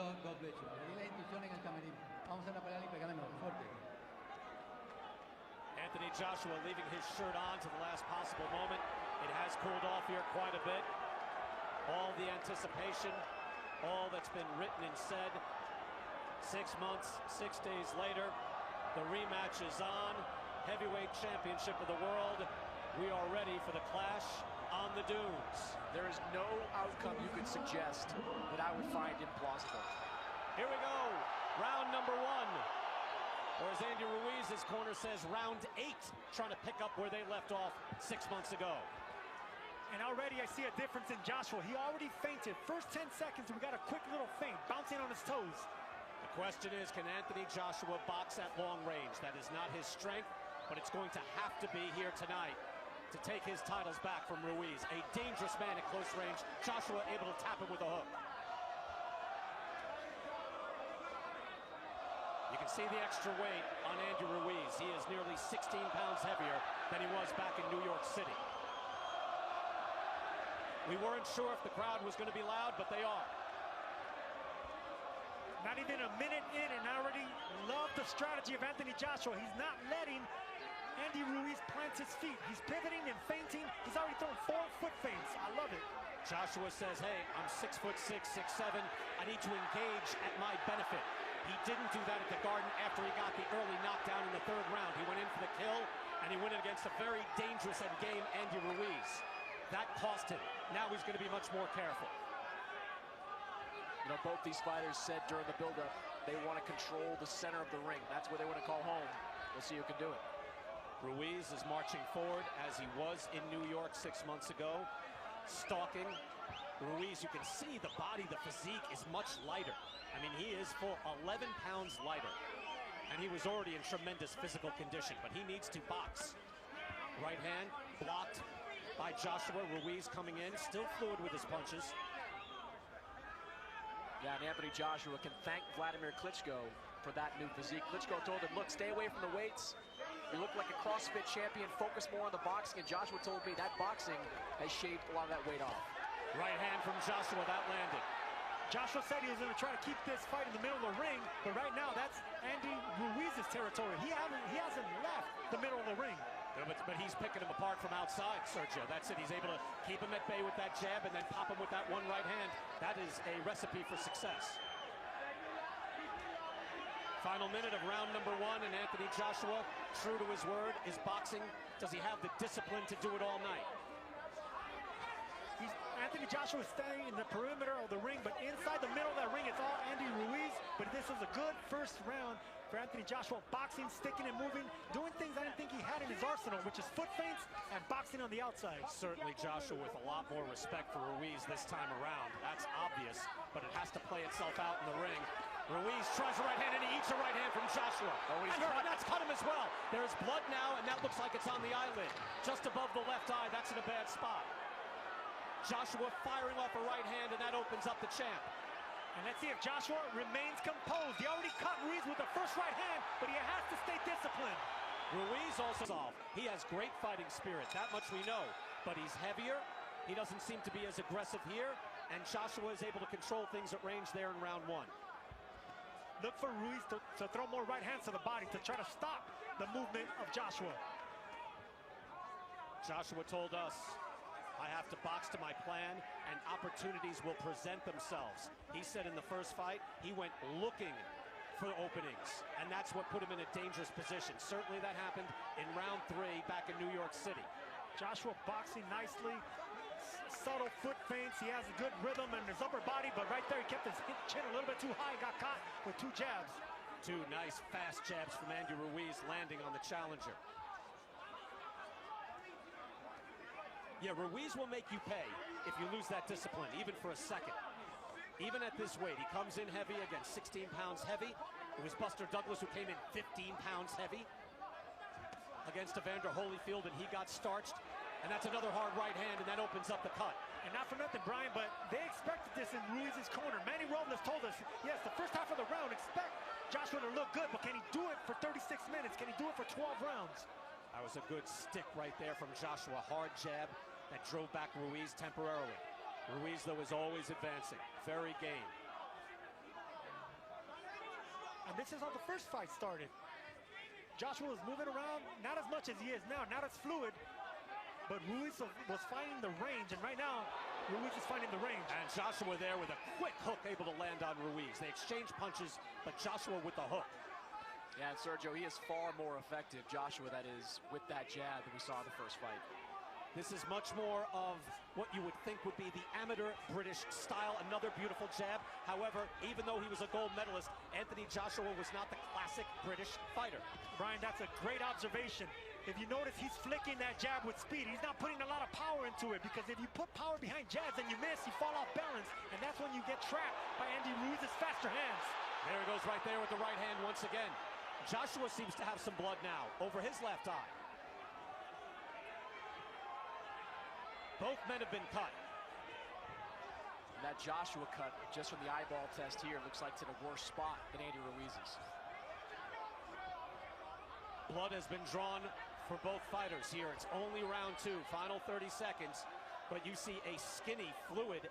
Carlos, God bless you. Le di la instrucción en el camerino. Vamos a hacer una pelea limpia, ganemos, fuerte. Anthony Joshua leaving his shirt on to the last possible moment. It has cooled off here quite a bit. All the anticipation, all that's been written and said. 6 months, 6 days later, the rematch is on. Heavyweight championship of the world. We are ready for the clash on the dunes. There is no outcome you could suggest that I would find implausible. Here we go, round number 1. Or as Andy Ruiz's corner says, round 8, trying to pick up where they left off 6 months ago. And already I see a difference in Joshua. He already fainted. First 10 seconds, we got a quick little feint, bouncing on his toes. The question is, can Anthony Joshua box at long range? That is not his strength, but it's going to have to be here tonight to take his titles back from Ruiz. A dangerous man at close range. Joshua able to tap him with a hook. You can see the extra weight on Andy Ruiz. He is nearly 16 pounds heavier than he was back in New York City. We weren't sure if the crowd was going to be loud, but they are. Not even a minute in, and I already love the strategy of Anthony Joshua. He's not letting Andy Ruiz plant his feet. He's pivoting and feinting. He's already thrown 4 foot feints. I love it. Joshua says, hey, I'm 6'6", 6'7". I need to engage at my benefit. He didn't do that at the Garden after he got the early knockdown in the 3rd round. He went in for the kill, and he went in against a very dangerous and game Andy Ruiz. That cost him. Now he's going to be much more careful. You know, both these fighters said during the build-up they want to control the center of the ring. That's where they want to call home. We'll see who can do it. Ruiz is marching forward as he was in New York 6 months ago, stalking. Ruiz, you can see the body, the physique is much lighter. I mean, he is full 11 pounds lighter, and he was already in tremendous physical condition, but he needs to box. Right hand blocked by Joshua. Ruiz coming in, still fluid with his punches. Yeah, and Anthony Joshua can thank Vladimir Klitschko for that new physique. Klitschko told him, look, stay away from the weights. You look like a CrossFit champion, focus more on the boxing. And Joshua told me that boxing has shaved a lot of that weight off. Right hand from Joshua, that landed. Joshua said he was going to try to keep this fight in the middle of the ring, but right now that's Andy Ruiz's territory. He hasn't left the middle of the ring. No, but he's picking him apart from outside, Sergio. That's it. He's able to keep him at bay with that jab and then pop him with that one right hand. That is a recipe for success. Final minute of round number 1, and Anthony Joshua, true to his word, is boxing. Does he have the discipline to do it all night? Anthony Joshua is staying in the perimeter of the ring, but inside the middle of that ring, it's all Andy Ruiz. But this was a good first round for Anthony Joshua. Boxing, sticking and moving, doing things I didn't think he had in his arsenal, which is foot feints and boxing on the outside. Certainly Joshua with a lot more respect for Ruiz this time around. That's obvious, but it has to play itself out in the ring. Ruiz tries a right hand, and he eats a right hand from Joshua. Oh, and that's cut him as well. There's blood now, and that looks like it's on the eyelid. Just above the left eye, that's in a bad spot. Joshua firing off a right hand, and that opens up the champ. And let's see if Joshua remains composed. He already cut Ruiz with the first right hand, but he has to stay disciplined. Ruiz also solved. He has great fighting spirit, that much we know. But he's heavier. He doesn't seem to be as aggressive here. And Joshua is able to control things at range there in round 1. Look for Ruiz to throw more right hands to the body to try to stop the movement of Joshua. Joshua told us, I have to box to my plan, and opportunities will present themselves. He said in the first fight, he went looking for openings, and that's what put him in a dangerous position. Certainly that happened in round 3 back in New York City. Joshua boxing nicely, subtle foot feints. He has a good rhythm in his upper body, but right there he kept his chin a little bit too high, got caught with 2 jabs. 2 nice fast jabs from Andy Ruiz landing on the challenger. Yeah, Ruiz will make you pay if you lose that discipline, even for a second. Even at this weight, he comes in heavy, again, 16 pounds heavy. It was Buster Douglas who came in 15 pounds heavy against Evander Holyfield, and he got starched. And that's another hard right hand, and that opens up the cut. And not for nothing, Brian, but they expected this in Ruiz's corner. Manny Robles told us, yes, the first half of the round, expect Joshua to look good, but can he do it for 36 minutes? Can he do it for 12 rounds? That was a good stick right there from Joshua. Hard jab that drove back Ruiz temporarily. Ruiz, though, is always advancing. Very game. And this is how the first fight started. Joshua was moving around, not as much as he is now, not as fluid, but Ruiz was finding the range, and right now, Ruiz is finding the range. And Joshua there with a quick hook able to land on Ruiz. They exchange punches, but Joshua with the hook. Yeah, and Sergio, he is far more effective, Joshua, that is, with that jab that we saw in the first fight. This is much more of what you would think would be the amateur British style. Another beautiful jab. However, even though he was a gold medalist, Anthony Joshua was not the classic British fighter. Brian, that's a great observation. If you notice, he's flicking that jab with speed. He's not putting a lot of power into it, because if you put power behind jabs and you miss, you fall off balance, and that's when you get trapped by Andy Ruiz's faster hands. There he goes right there with the right hand once again. Joshua seems to have some blood now over his left eye. Both men have been cut. And that Joshua cut, just from the eyeball test here, looks like to the worst spot than Andy Ruiz's. Blood has been drawn for both fighters here. It's only round 2, final 30 seconds. But you see a skinny, fluid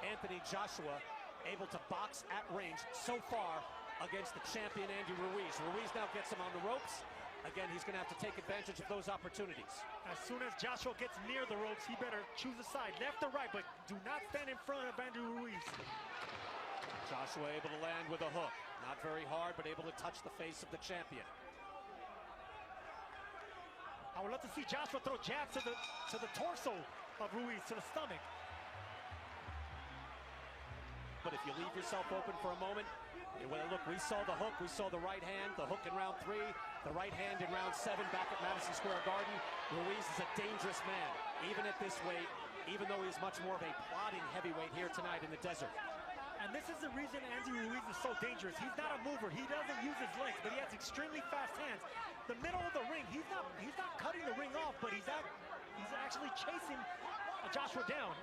Anthony Joshua able to box at range so far against the champion Andy Ruiz. Ruiz now gets him on the ropes. Again, he's going to have to take advantage of those opportunities. As soon as Joshua gets near the ropes, he better choose a side, left or right, but do not stand in front of Andy Ruiz. Joshua able to land with a hook. Not very hard, but able to touch the face of the champion. I would love to see Joshua throw jabs to the torso of Ruiz, to the stomach. But if you leave yourself open for a moment, well, look, we saw the hook, we saw the right hand, the hook in round 3, the right hand in round 7 back at Madison Square Garden. Ruiz is a dangerous man, even at this weight, even though he's much more of a plodding heavyweight here tonight in the desert. And this is the reason Andy Ruiz is so dangerous. He's not a mover, he doesn't use his legs, but he has extremely fast hands. The middle of the ring, he's not cutting the ring off, but he's actually chasing Joshua down.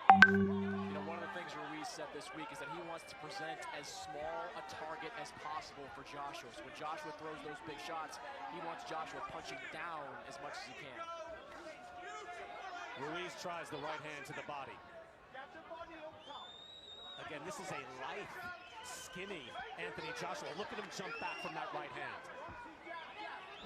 You know, one of the things Ruiz said this week is that he wants to present as small a target as possible for Joshua. So when Joshua throws those big shots, he wants Joshua punching down as much as he can. Ruiz tries the right hand to the body. Again, this is a lithe, skinny Anthony Joshua. Look at him jump back from that right hand.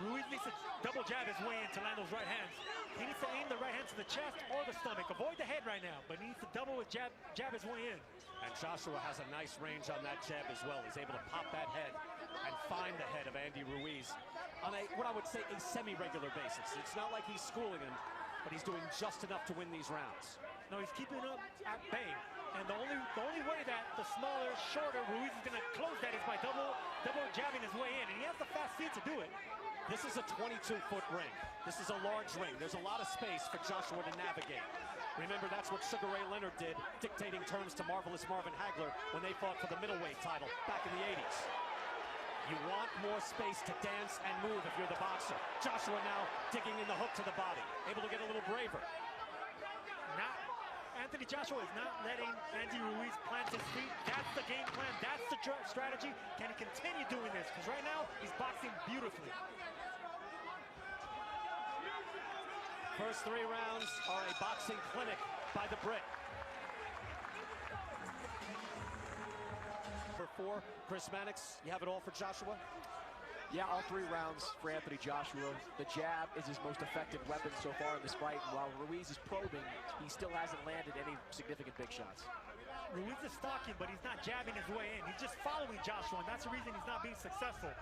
Ruiz needs to double jab his way in to land those right hands. He needs to aim the right hand to the chest or the stomach. Avoid the head right now, but he needs to double his jab his way in. And Joshua has a nice range on that jab as well. He's able to pop that head and find the head of Andy Ruiz on what I would say, a semi-regular basis. It's not like he's schooling him, but he's doing just enough to win these rounds. No, he's keeping up at bay. And the only way that the smaller, shorter Ruiz is going to close that is by double jabbing his way in. And he has the fast feet to do it. This is a 22-foot ring. This is a large ring. There's a lot of space for Joshua to navigate. Remember, that's what Sugar Ray Leonard did, dictating terms to Marvelous Marvin Hagler when they fought for the middleweight title back in the 80s. You want more space to dance and move if you're the boxer. Joshua now digging in the hook to the body, able to get a little braver. Anthony Joshua is not letting Andy Ruiz plant his feet. That's the game plan. That's the strategy. Can he continue doing this? Because right now, he's boxing beautifully. First 3 rounds are a boxing clinic by the Brit. For 4, Chris Mannix, you have it all for Joshua? Yeah, all 3 rounds for Anthony Joshua. The jab is his most effective weapon so far in this fight. And while Ruiz is probing, he still hasn't landed any significant big shots. Ruiz is stalking, but he's not jabbing his way in. He's just following Joshua, and that's the reason he's not being successful.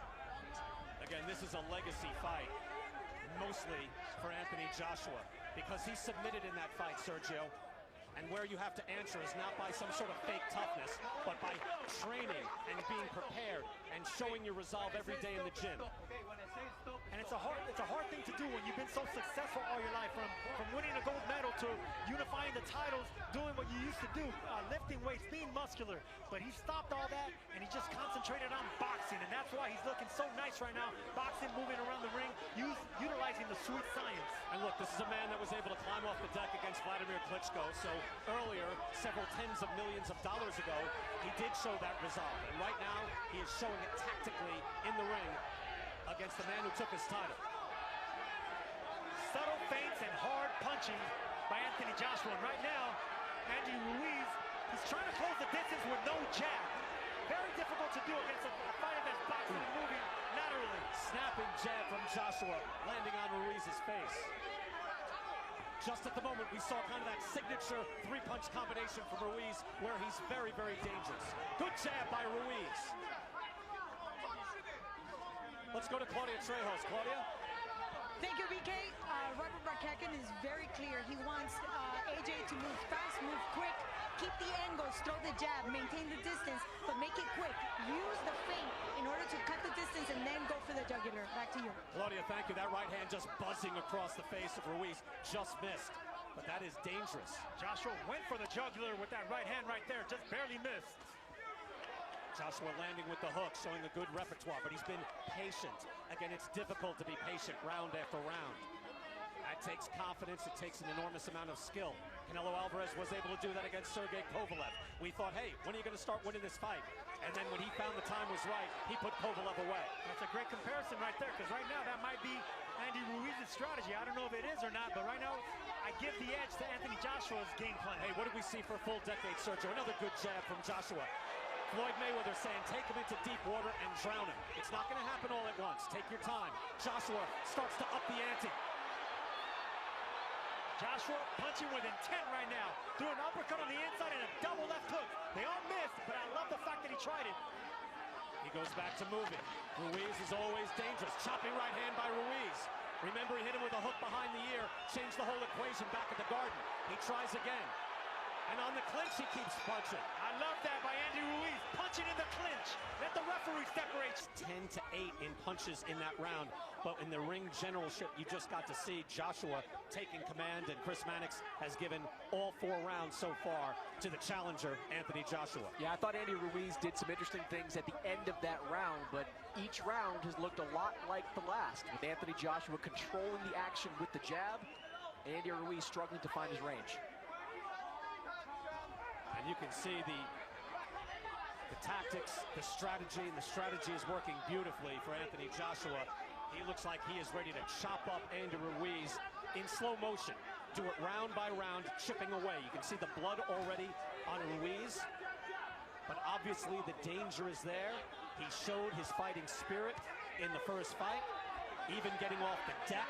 Again, this is a legacy fight, mostly for Anthony Joshua, because he submitted in that fight, Sergio. And where you have to answer is not by some sort of fake toughness, but by training and being prepared and showing your resolve every day in the gym. And it's a hard thing to do when you've been so successful all your life, from winning a gold medal to unifying the titles, doing what you used to do, lifting weights, being muscular. But he stopped all that, and he just concentrated on boxing, and that's why he's looking so nice right now, boxing, moving around the ring, utilizing the sweet science. And look, this is a man that was able to climb off the deck against Vladimir Klitschko, so earlier, several tens of millions of dollars ago, he did show that resolve. And right now, he is showing it tactically in the ring against the man who took his title. Subtle feints and hard punching by Anthony Joshua. And right now, Andy Ruiz, he's trying to close the distance with no jab. Very difficult to do against a fighter that's boxing and moving laterally. Snapping jab from Joshua, landing on Ruiz's face. Just at the moment, we saw kind of that signature three-punch combination from Ruiz, where he's very, very dangerous. Good jab by Ruiz. Let's go to Claudia Trejos. Claudia? Thank you, BK. Robert Markakin is very clear. He wants AJ to move fast, move quick, keep the angles, throw the jab, maintain the distance, but make it quick. Use the feint in order to cut the distance and then go for the jugular. Back to you. Claudia, thank you. That right hand just buzzing across the face of Ruiz. Just missed. But that is dangerous. Joshua went for the jugular with that right hand right there. Just barely missed. Joshua landing with the hook, showing a good repertoire, but he's been patient. Again, it's difficult to be patient round after round. That takes confidence. It takes an enormous amount of skill. Canelo Alvarez was able to do that against Sergey Kovalev. We thought, hey, when are you going to start winning this fight? And then when he found the time was right, he put Kovalev away. That's a great comparison right there, because right now that might be Andy Ruiz's strategy. I don't know if it is or not, but right now I give the edge to Anthony Joshua's game plan. Hey, what did we see for a full decade, Sergio? Another good jab from Joshua. Floyd Mayweather saying, take him into deep water and drown him. It's not going to happen all at once. Take your time. Joshua starts to up the ante. Joshua punching with intent right now. Threw an uppercut on the inside and a double left hook. They all missed, but I love the fact that he tried it. He goes back to moving. Ruiz is always dangerous. Chopping right hand by Ruiz. Remember, he hit him with a hook behind the ear. Changed the whole equation back at the Garden. He tries again. And on the clinch, he keeps punching. I love that by Andy Ruiz, punching in the clinch. Let the referee separate. 10-8 in punches in that round. But in the ring generalship, you just got to see Joshua taking command, and Chris Mannix has given all 4 rounds so far to the challenger, Anthony Joshua. Yeah, I thought Andy Ruiz did some interesting things at the end of that round, but each round has looked a lot like the last, with Anthony Joshua controlling the action with the jab, Andy Ruiz struggling to find his range. And you can see the tactics, the strategy, and the strategy is working beautifully for Anthony Joshua. He looks like he is ready to chop up Andy Ruiz in slow motion. Do it round by round, chipping away. You can see the blood already on Ruiz, but obviously the danger is there. He showed his fighting spirit in the first fight, even getting off the deck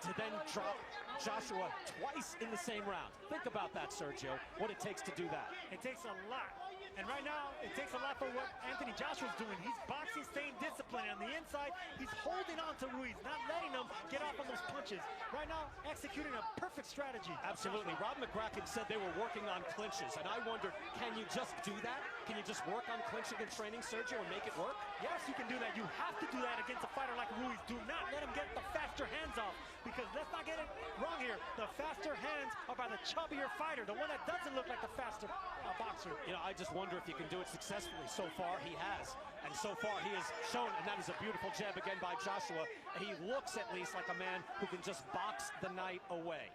to then drop Joshua twice in the same round. Think about that, Sergio, what it takes to do that. It takes a lot. And right now, it takes a lot for what Anthony Joshua's doing. He's boxing, staying disciplined. On the inside, he's holding on to Ruiz, not letting him get off on those punches. Right now, executing a perfect strategy. Absolutely. Rob McCracken said they were working on clinches, and I wondered, can you just do that? Can you just work on clinching and training, Sergio, and make it work? Yes, you can do that. You have to do that against a fighter like Ruiz. Do not let him get the faster hands off, because let's not get it wrong here. The faster hands are by the chubbier fighter, the one that doesn't look like the faster boxer. You know, I just wonder if you can do it successfully. So far, he has. And so far, he has shown, and that is a beautiful jab again by Joshua. He looks at least like a man who can just box the night away.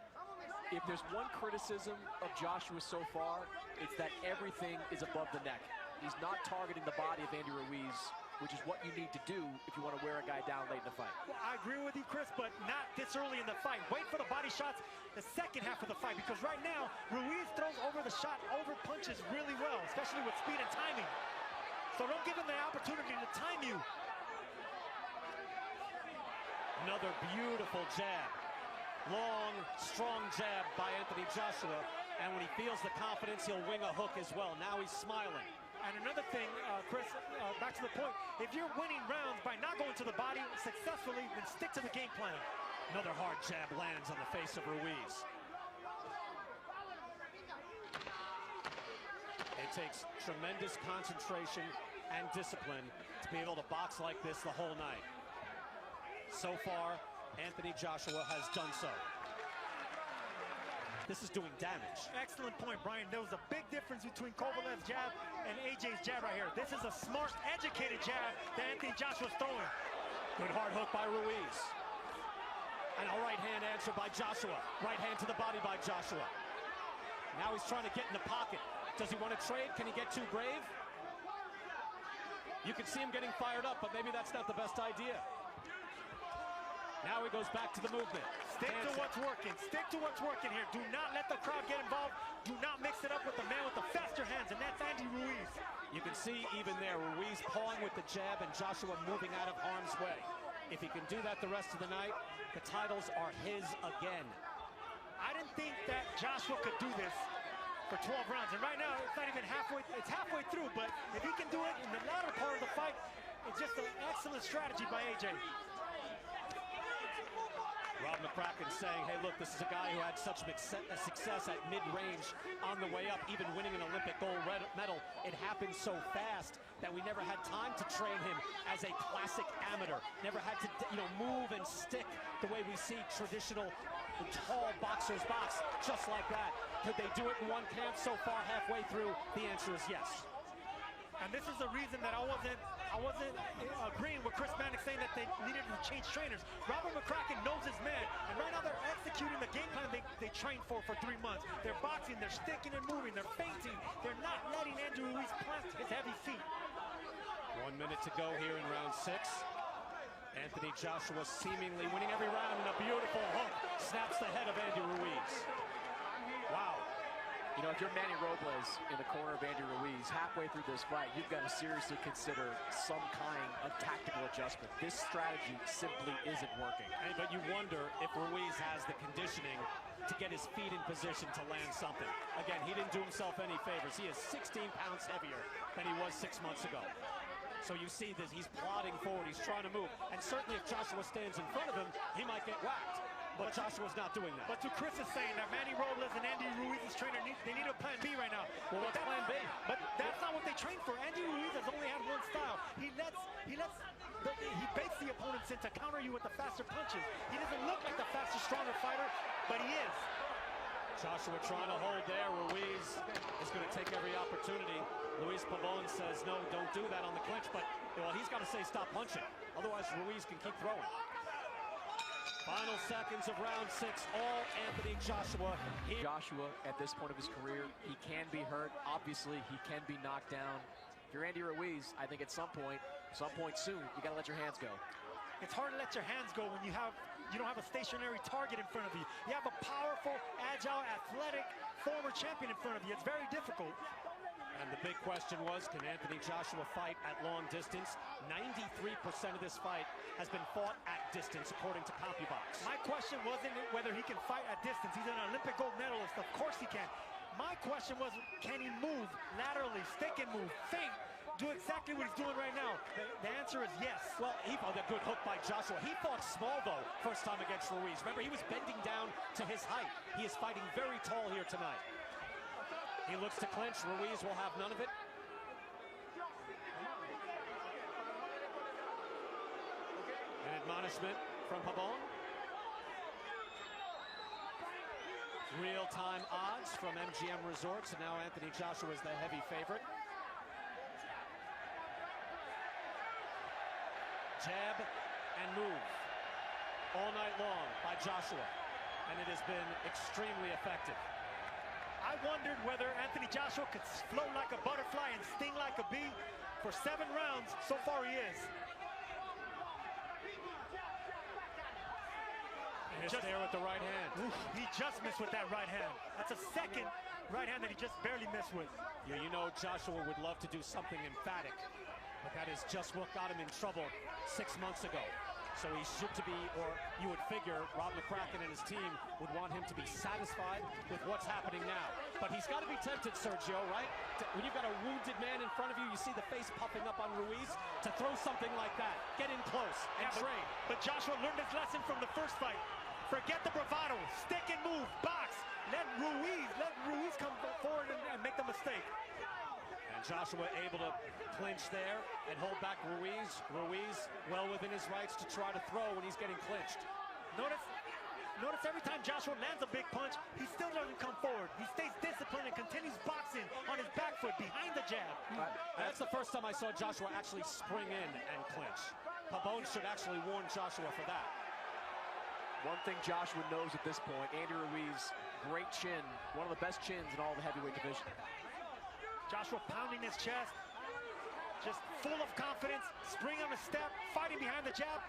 If there's one criticism of Joshua so far, it's that everything is above the neck. He's not targeting the body of Andy Ruiz, which is what you need to do if you want to wear a guy down late in the fight. Well, I agree with you, Chris, but not this early in the fight. Wait for the body shots the second half of the fight, because right now, Ruiz throws over the shot, over punches really well, especially with speed and timing. So don't give him the opportunity to time you. Another beautiful jab. Long, strong jab by Anthony Joshua. And when he feels the confidence, he'll wing a hook as well. Now he's smiling. And another thing, Chris, back to the point, if you're winning rounds by not going to the body successfully, then stick to the game plan. Another hard jab lands on the face of Ruiz. It takes tremendous concentration and discipline to be able to box like this the whole night. So far, Anthony Joshua has done so. This is doing damage. Excellent point, Brian. There was a big difference between Kovalev's jab and AJ's jab right here. This is a smart, educated jab that Anthony Joshua's throwing. Good hard hook by Ruiz. And a right hand answer by Joshua. Right hand to the body by Joshua. Now he's trying to get in the pocket. Does he want to trade? Can he get too brave? You can see him getting fired up, but maybe that's not the best idea. Now he goes back to the movement. Stick to what's working. Stick to what's working here. Do not let the crowd get involved. Do not mix it up with the man with the faster hands, and that's Andy Ruiz. You can see even there, Ruiz pawing with the jab and Joshua moving out of harm's way. If he can do that the rest of the night, the titles are his again. I didn't think that Joshua could do this for 12 rounds, and right now it's not even halfway. It's halfway through, but if he can do it in the latter part of the fight, it's just an excellent strategy by AJ. Rob McCracken saying, hey, look, this is a guy who had such success at mid-range on the way up, even winning an Olympic gold medal. It happened so fast that we never had time to train him as a classic amateur. Never had to, move and stick the way we see traditional tall boxers box, just like that. Could they do it in one camp so far halfway through? The answer is yes. And this is the reason that I wasn't agreeing with Chris Mannix saying that they needed to change trainers. Robert McCracken knows his man, and right now they're executing the game plan they trained for 3 months. They're boxing, they're sticking and moving, they're feinting. They're not letting Andrew Ruiz plant his heavy feet. 1 minute to go here in round 6. Anthony Joshua seemingly winning every round, and a beautiful hook snaps the head of Andy Ruiz. Wow. You know, if you're Manny Robles in the corner of Andy Ruiz, halfway through this fight, you've got to seriously consider some kind of tactical adjustment. This strategy simply isn't working. But you wonder if Ruiz has the conditioning to get his feet in position to land something. Again, he didn't do himself any favors. He is 16 pounds heavier than he was 6 months ago. So you see that he's plodding forward, he's trying to move. And certainly if Joshua stands in front of him, he might get whacked. But Joshua's not doing that. But to Chris is saying that Manny Robles and Andy Ruiz's trainer, they need a plan B right now. Well, what's plan B? But that's not what they trained for. Andy Ruiz has only had one style. He baits the opponents in to counter you with the faster punches. He doesn't look like the faster, stronger fighter, but he is. Joshua trying to hold there. Ruiz is going to take every opportunity. Luis Pavon says, no, don't do that on the clinch. But, well, he's got to say stop punching. Otherwise, Ruiz can keep throwing. Final seconds of round 6, all Anthony Joshua. Joshua, at this point of his career, he can be hurt. Obviously, he can be knocked down. If you're Andy Ruiz, I think at some point soon, you got to let your hands go. It's hard to let your hands go when you don't have a stationary target in front of you. You have a powerful, agile, athletic former champion in front of you. It's very difficult. And the big question was, can Anthony Joshua fight at long distance? 93% of this fight has been fought at distance, according to CompuBox. My question wasn't whether he can fight at distance. He's an Olympic gold medalist. Of course he can. My question was, can he move laterally, stick and move, feint, do exactly what he's doing right now? The answer is yes. Well, he fought a good hook by Joshua. He fought small, though, first time against Ruiz. Remember, he was bending down to his height. He is fighting very tall here tonight. He looks to clinch. Ruiz will have none of it. An admonishment from Pabon. Real-time odds from MGM Resorts, and now Anthony Joshua is the heavy favorite. Jab and move all night long by Joshua, and it has been extremely effective. I wondered whether Anthony Joshua could float like a butterfly and sting like a bee. For 7 rounds, so far he is. Just there with the right hand. Oof, he just missed with that right hand. That's a second right hand that he just barely missed with. Yeah, you know Joshua would love to do something emphatic, but that is just what got him in trouble 6 months ago. So he should be, or you would figure, Rob McCracken and his team would want him to be satisfied with what's happening now. But he's got to be tempted, Sergio, right? When you've got a wounded man in front of you, you see the face puffing up on Ruiz, to throw something like that. Get in close and train. But Joshua learned his lesson from the first fight. Forget the bravado, stick and move, box. Let Ruiz come forward and make the mistake. And Joshua able to clinch there and hold back Ruiz. Ruiz well within his rights to try to throw when he's getting clinched. Notice every time Joshua lands a big punch, he still doesn't come forward. He stays disciplined and continues boxing on his back foot behind the jab. That's the first time I saw Joshua actually spring in and clinch. Pabon should actually warn Joshua for that. One thing Joshua knows at this point, Andy Ruiz, great chin, one of the best chins in all the heavyweight division. Joshua pounding his chest, just full of confidence, spring on a step, fighting behind the jab,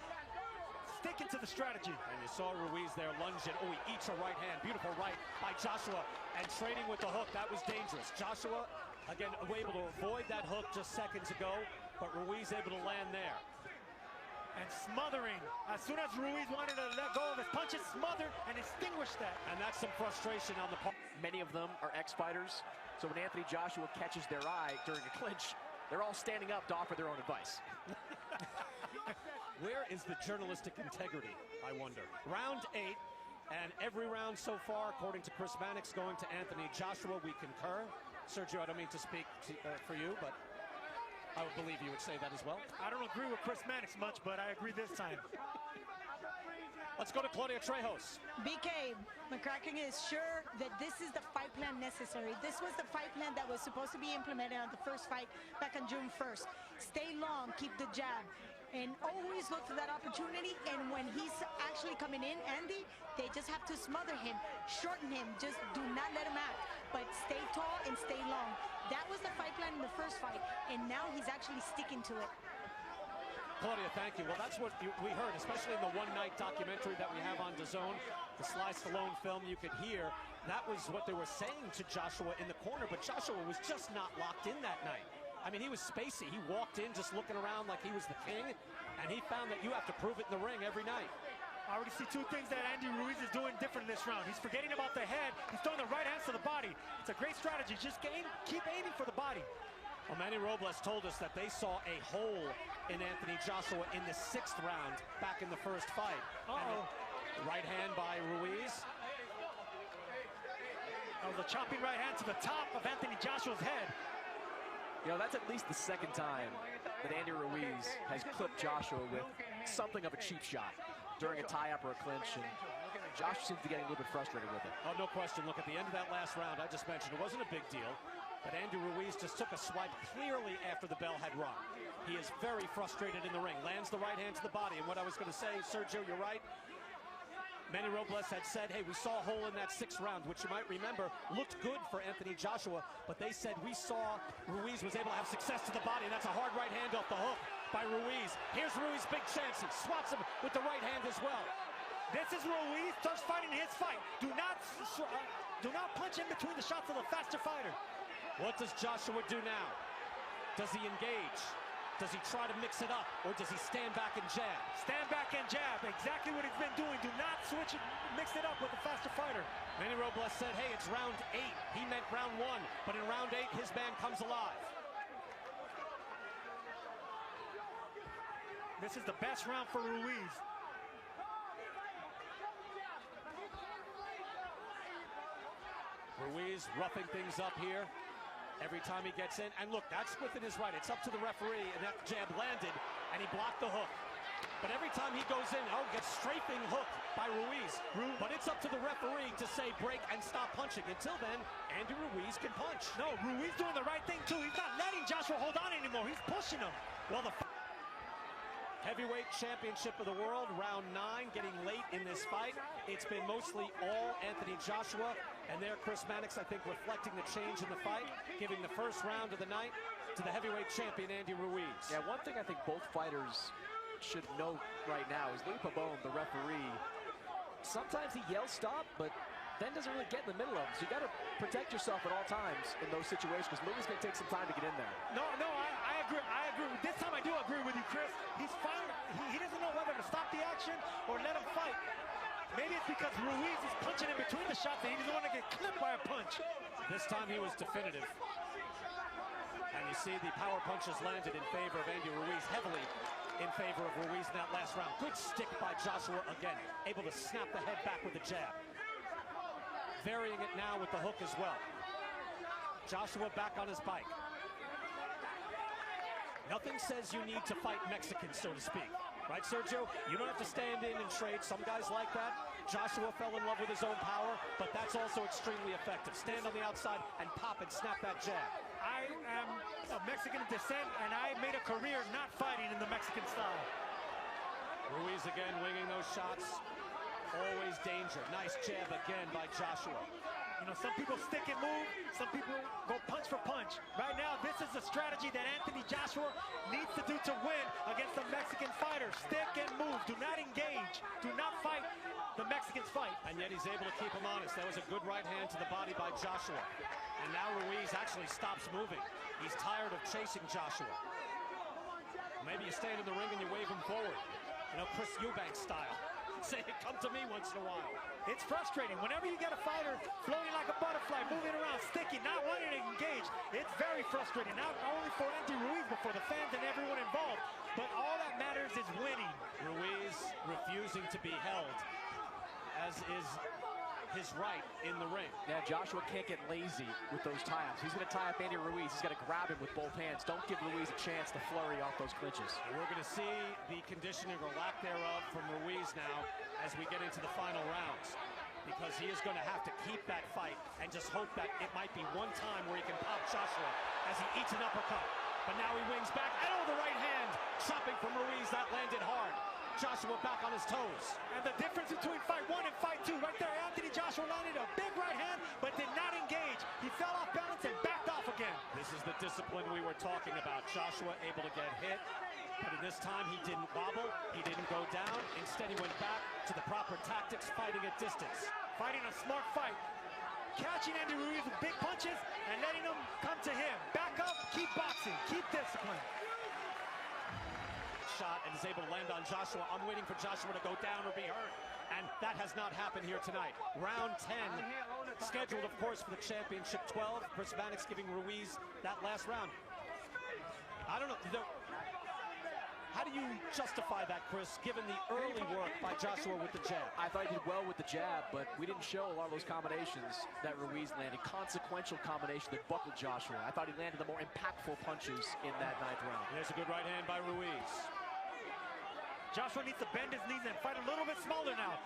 sticking to the strategy. And you saw Ruiz there lunging. Oh, he eats a right hand. Beautiful right by Joshua. And trading with the hook, that was dangerous. Joshua, again, able to avoid that hook just seconds ago, but Ruiz able to land there. And smothering. As soon as Ruiz wanted to let go of his punches, smothered and extinguished that. And that's some frustration on the part. Many of them are ex-fighters, so when Anthony Joshua catches their eye during a clinch, they're all standing up to offer their own advice. Where is the journalistic integrity, I wonder? Round 8, and every round so far, according to Chris Mannix, going to Anthony Joshua. We concur. Sergio, I don't mean to speak for you, but I would believe you would say that as well. I don't agree with Chris Mannix much, but I agree this time. Let's go to Claudia Trejos. BK, McCracken is sure that this is the fight plan necessary. This was the fight plan that was supposed to be implemented on the first fight back on June 1st. Stay long, keep the jab, and always look for that opportunity. And when he's actually coming in, Andy, they just have to smother him, shorten him, just do not let him out. But stay tall and stay long. That was the fight plan in the first fight, and now he's actually sticking to it. Claudia, thank you. Well, that's what we heard, especially in the one-night documentary that we have on DAZN, the Sly Stallone film. You could hear that was what they were saying to Joshua in the corner, but Joshua was just not locked in that night. I mean, he was spacey. He walked in just looking around like he was the king, and he found that you have to prove it in the ring every night. I already see two things that Andy Ruiz is doing different this round. He's forgetting about the head. He's throwing the right hands to the body. It's a great strategy. Just keep aiming for the body. Well, Manny Robles told us that they saw a hole in Anthony Joshua in the 6th round back in the first fight. Right hand by Ruiz. That was a chopping right hand to the top of Anthony Joshua's head. You know, that's at least the second time that Andy Ruiz has clipped Joshua with something of a cheap shot during a tie-up or a clinch, and Joshua seems to be getting a little bit frustrated with it. Oh, no question. Look, at the end of that last round, I just mentioned it wasn't a big deal, but Andy Ruiz just took a swipe clearly after the bell had rung. He is very frustrated in the ring, lands the right hand to the body, and what I was going to say, Sergio, you're right. Manny Robles had said, hey, we saw a hole in that 6th round, which you might remember looked good for Anthony Joshua, but they said we saw Ruiz was able to have success to the body, and that's a hard right hand off the hook by Ruiz. Here's Ruiz, big chance. He swats him with the right hand as well. This is Ruiz starts fighting his fight. Do not punch in between the shots of the faster fighter. What does Joshua do now? Does he engage? Does he try to mix it up, or does he stand back and jab? Stand back and jab, exactly what he's been doing. Do not switch it, mix it up with the faster fighter. Manny Robles said, hey, it's round 8. He meant round 1, but in round 8, his man comes alive. This is the best round for Ruiz. Ruiz roughing things up here every time he gets in. And look, that's within his right. It's up to the referee, and that jab landed, and he blocked the hook. But every time he goes in, gets strafing hook by Ruiz. But it's up to the referee to say break and stop punching. Until then, Andy Ruiz can punch. No, Ruiz doing the right thing, too. He's not letting Joshua hold on anymore. He's pushing him. Well, the heavyweight championship of the world, round 9, getting late in this fight. It's been mostly all Anthony Joshua, and there Chris Mannix, I think, reflecting the change in the fight, giving the first round of the night to the heavyweight champion, Andy Ruiz. Yeah, one thing I think both fighters should note right now is Louis Pabon, the referee, sometimes he yells stop, but then doesn't really get in the middle of them. So you got to protect yourself at all times in those situations, because Louis is going to take some time to get in there. No, I agree. I agree. This time I do agree with you, Chris. He's fine. He doesn't know whether to stop the action or let him fight. Maybe it's because Ruiz is punching in between the shots and he doesn't want to get clipped by a punch. This time he was definitive. And you see the power punches landed in favor of Andy Ruiz, heavily in favor of Ruiz in that last round. Good stick by Joshua again, able to snap the head back with the jab. Varying it now with the hook as well. Joshua back on his bike. Nothing says you need to fight Mexicans, so to speak. Right, Sergio? You don't have to stand in and trade. Some guys like that. Joshua fell in love with his own power, but that's also extremely effective. Stand on the outside and pop and snap that jab. I am of Mexican descent, and I made a career not fighting in the Mexican style. Ruiz again winging those shots. Always danger. Nice jab again by Joshua. You know, some people stick and move, some people go punch for punch. Right now, this is the strategy that Anthony Joshua needs to do to win against the Mexican fighter. Stick and move, do not engage, do not fight the Mexicans fight. And yet he's able to keep him honest. That was a good right hand to the body by Joshua. And now Ruiz actually stops moving. He's tired of chasing Joshua. Maybe you stand in the ring and you wave him forward. You know, Chris Eubanks style. Say, come to me once in a while. It's frustrating. Whenever you get a fighter floating like a butterfly, moving around, sticky, not wanting to engage, it's very frustrating. Not only for Anthony Ruiz, but for the fans and everyone involved. But all that matters is winning. Ruiz refusing to be held, as is his right in the ring. Yeah, Joshua can't get lazy with those tie-ups. He's going to tie up Andy Ruiz. He's got to grab him with both hands. Don't give Ruiz a chance to flurry off those clinches. And we're going to see the conditioning or lack thereof from Ruiz now as we get into the final rounds, because he is going to have to keep that fight and just hope that it might be one time where he can pop Joshua as he eats an uppercut. But now he wings back, and the right hand chopping from Ruiz. That landed hard. Joshua back on his toes. And the difference between fight one and fight two, right there, Anthony Joshua landed a big right hand, but did not engage. He fell off balance and backed off again. This is the discipline we were talking about. Joshua able to get hit, but in this time he didn't wobble, he didn't go down. Instead he went back to the proper tactics, fighting at distance. Fighting a smart fight. Catching Andy Ruiz with big punches and letting him come to him. Back up, keep boxing, keep discipline. Shot and is able to land on Joshua. I'm waiting for Joshua to go down or be hurt, and that has not happened here tonight. Round 10 scheduled, of course, for the championship. 12. Chris Mannix giving Ruiz that last round. I don't know. How do you justify that, Chris, given the early work by Joshua with the jab? I thought he did well with the jab, but we didn't show a lot of those combinations that Ruiz landed. Consequential combination that buckled Joshua. I thought he landed the more impactful punches in that 9th round. There's a good right hand by Ruiz. Joshua needs to bend his knees and fight a little bit smaller now.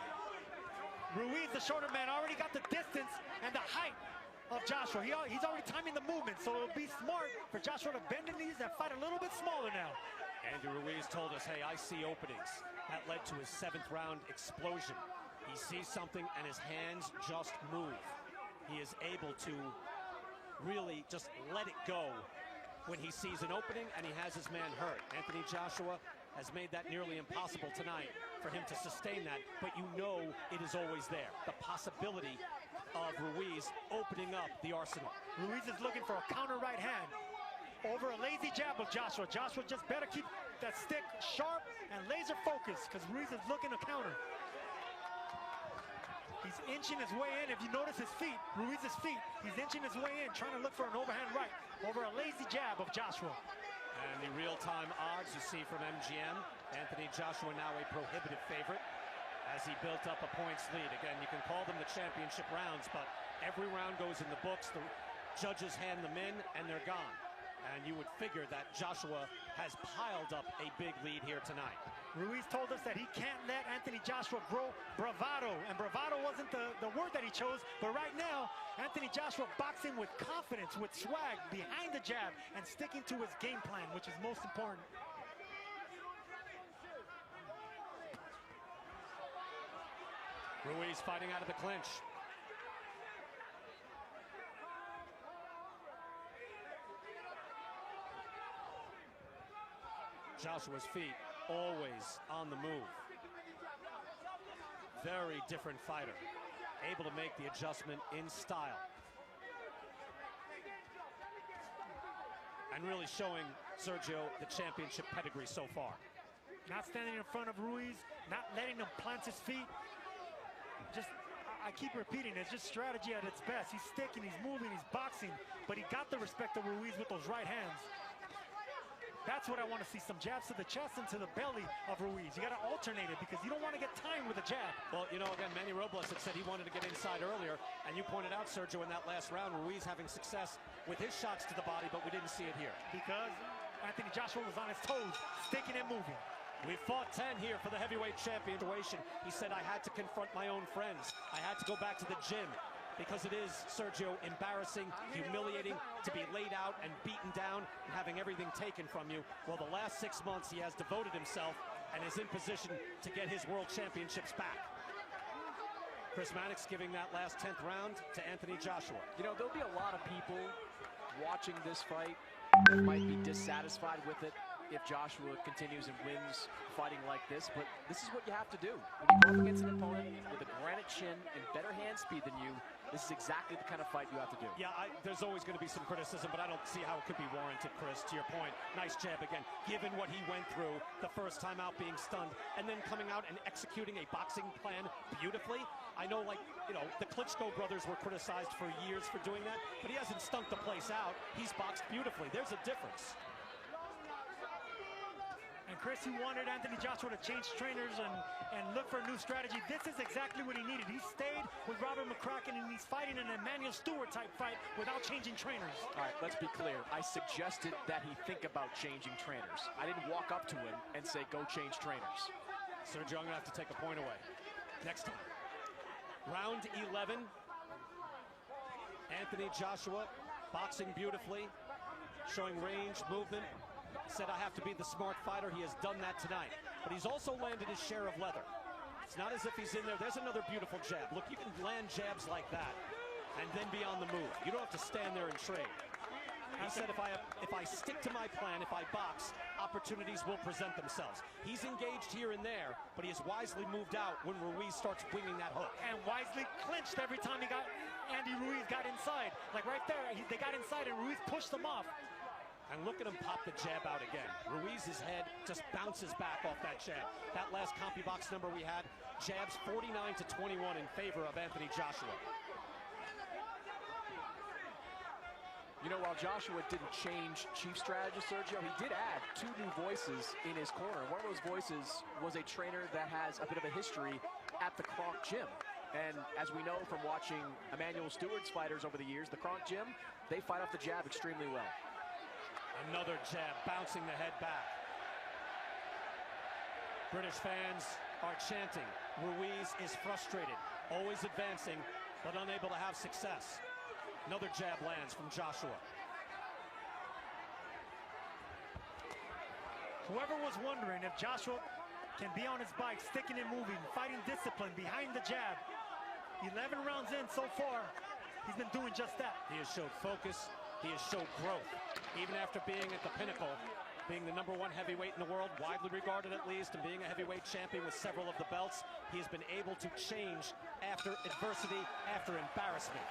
Ruiz, the shorter man, already got the distance and the height of Joshua. He's already timing the movement, so it'll be smart for Joshua to bend his knees and fight a little bit smaller now. Andy Ruiz told us, hey, I see openings. That led to his 7th round explosion. He sees something and his hands just move. He is able to really just let it go when he sees an opening and he has his man hurt. Anthony Joshua has made that nearly impossible tonight for him to sustain that, but you know it is always there. The possibility of Ruiz opening up the arsenal. Ruiz is looking for a counter right hand over a lazy jab of Joshua. Joshua just better keep that stick sharp and laser focused, because Ruiz is looking to counter. He's inching his way in. If you notice his feet, Ruiz's feet, he's inching his way in, trying to look for an overhand right over a lazy jab of Joshua. And the real-time odds you see from MGM, Anthony Joshua now a prohibitive favorite as he built up a points lead. Again, you can call them the championship rounds, but every round goes in the books. The judges hand them in, and they're gone. And you would figure that Joshua has piled up a big lead here tonight. Ruiz told us that he can't let Anthony Joshua grow bravado, and bravado wasn't the word that he chose, but right now, Anthony Joshua boxing with confidence, with swag, behind the jab, and sticking to his game plan, which is most important. Ruiz fighting out of the clinch. Joshua's feet always on the move. Very different fighter. Able to make the adjustment in style. And really showing Sergio the championship pedigree so far. Not standing in front of Ruiz, not letting him plant his feet. Just, I keep repeating, it's just strategy at its best. He's sticking, he's moving, he's boxing, but he got the respect of Ruiz with those right hands. That's what I want to see, some jabs to the chest and to the belly of Ruiz. You got to alternate it because you don't want to get timed with a jab. Well, you know, again, Manny Robles had said he wanted to get inside earlier, and you pointed out, Sergio, in that last round, Ruiz having success with his shots to the body, but we didn't see it here. Because Anthony Joshua was on his toes, sticking and moving. We fought 10 here for the heavyweight champion situation. He said, I had to confront my own friends. I had to go back to the gym. Because it is, Sergio, embarrassing, humiliating to be laid out and beaten down and having everything taken from you. Well, the last 6 months he has devoted himself and is in position to get his world championships back. Chris Mannix giving that last 10th round to Anthony Joshua. You know, there'll be a lot of people watching this fight that might be dissatisfied with it if Joshua continues and wins fighting like this, but this is what you have to do. When you go up against an opponent with a granite chin and better hand speed than you, this is exactly the kind of fight you have to do. Yeah, there's always going to be some criticism, but I don't see how it could be warranted, Chris, to your point. Nice jab again, given what he went through the first time out being stunned, and then coming out and executing a boxing plan beautifully. I know, like, you know, the Klitschko brothers were criticized for years for doing that, but he hasn't stunk the place out. He's boxed beautifully. There's a difference. And Chris, he wanted Anthony Joshua to change trainers and look for a new strategy. This is exactly what he needed. He stayed with Robert McCracken, and he's fighting an Emmanuel Stewart type fight without changing trainers. All right, let's be clear. I suggested that he think about changing trainers. I didn't walk up to him and say, go change trainers. Sergio, I'm going to have to take a point away. Next time. Round 11. Anthony Joshua boxing beautifully, showing range, movement. Said, I have to be the smart fighter. He has done that tonight. But he's also landed his share of leather. It's not as if he's in there. There's another beautiful jab. Look, you can land jabs like that and then be on the move. You don't have to stand there and trade. He said, if I stick to my plan, if I box, opportunities will present themselves. He's engaged here and there, but he has wisely moved out when Ruiz starts winging that hook. And wisely clinched every time Andy Ruiz got inside. Like right there, they got inside and Ruiz pushed them off. And look at him pop the jab out again. Ruiz's head just bounces back off that jab. That last CompuBox number we had, jabs 49-21 in favor of Anthony Joshua. You know, while Joshua didn't change chief strategist, Sergio, he did add 2 new voices in his corner. One of those voices was a trainer that has a bit of a history at the Kronk Gym. And as we know from watching Emmanuel Stewart's fighters over the years, the Kronk Gym, they fight off the jab extremely well. Another jab, bouncing the head back. British fans are chanting. Ruiz is frustrated, always advancing, but unable to have success. Another jab lands from Joshua. Whoever was wondering if Joshua can be on his bike, sticking and moving, fighting discipline behind the jab. 11 rounds in so far, he's been doing just that. He has showed focus. He has showed growth. Even after being at the pinnacle, being the #1 heavyweight in the world, widely regarded at least, and being a heavyweight champion with several of the belts, he has been able to change after adversity, after embarrassment.